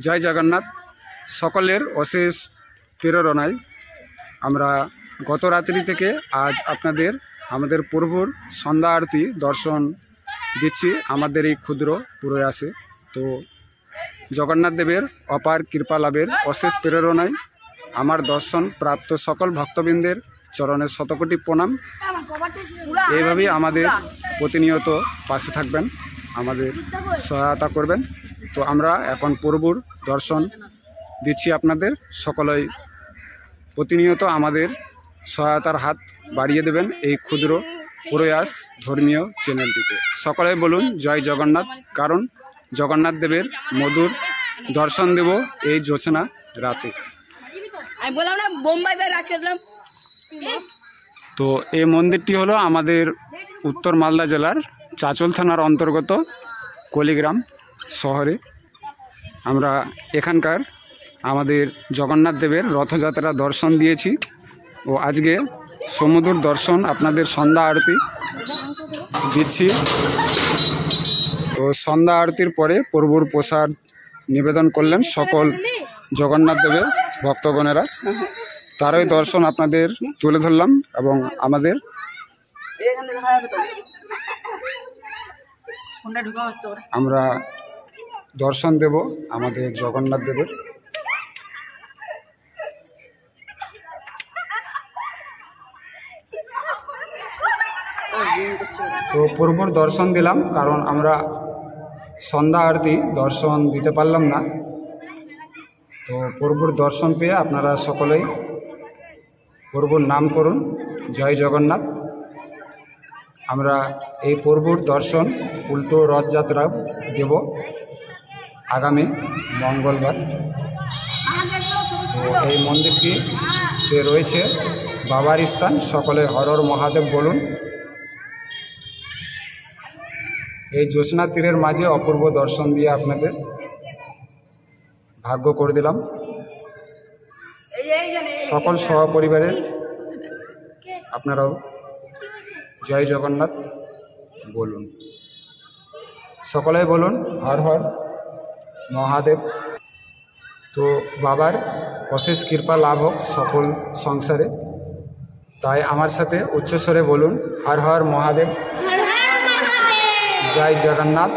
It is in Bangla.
জয় জগন্নাথ। সকলের অশেষ প্রেরণায় আমরা গত রাত্রি থেকে আজ আপনাদের আমাদের প্রভুর সন্ধ্যা আরতি দর্শন দিচ্ছি আমাদের এই ক্ষুদ্র প্রয়াসে। তো জগন্নাথ দেবের অপার কৃপা লাভের অশেষ প্রেরণায় আমার দর্শন প্রাপ্ত সকল ভক্তবৃন্দের চরণে শতকোটি প্রণাম। এইভাবেই আমাদের প্রতিনিয়ত পাশে থাকবেন, আমাদের সহায়তা করবেন। তো আমরা এখন প্রভুর দর্শন দিচ্ছি আপনাদের, সকলেই প্রতিনিয়ত আমাদের সহায়তার হাত বাড়িয়ে দেবেন এই ক্ষুদ্র প্রয়াস ধর্মীয় চ্যানেলটিতে। সকলেই বলুন জয় জগন্নাথ, কারণ জগন্নাথ দেবের মধুর দর্শন দেব এই জোছনা রাতে। তো এই মন্দিরটি হলো আমাদের উত্তর মালদা জেলার চাঁচল থানার অন্তর্গত কলিগ্রাম শহরে। আমরা এখানকার আমাদের জগন্নাথ দেবের রথযাত্রা দর্শন দিয়েছি ও আজকে সমুদ্র দর্শন আপনাদের সন্ধ্যা আরতি দিচ্ছি। তো সন্ধ্যা আরতির পরে প্রভুর প্রসাদ নিবেদন করলেন সকল জগন্নাথ দেবের ভক্তগণেরা, তারই দর্শন আপনাদের তুলে ধরলাম এবং আমাদের আমরা দর্শন দেব আমাদের জগন্নাথ দেবের। তো প্রভুর দর্শন দিলাম, কারণ আমরা সন্ধ্যা আরতি দর্শন দিতে পারলাম না। তো প্রভুর দর্শন পেয়ে আপনারা সকলেই প্রভুর নাম করুন জয় জগন্নাথ। আমরা এই প্রভুর দর্শন উল্টো রথযাত্রা দেব আগামী মঙ্গলবার। তো এই মন্দিরটিতে রয়েছে বাবার স্থান, সকলে হর হর মহাদেব বলুন। এই জ্যোৎস্না তীরের মাঝে অপূর্ব দর্শন দিয়ে আপনাদের ভাগ্য করে দিলাম। সকল সহপরিবারের আপনারাও জয় জগন্নাথ বলুন, সকলেই বলুন হর হর মহাদেব। তো বাবার অশেষ কৃপা লাভ হোক সকল সংসারে, তাই আমার সাথে উচ্চস্বরে বলুন হর হর মহাদেব, জয় জগন্নাথ।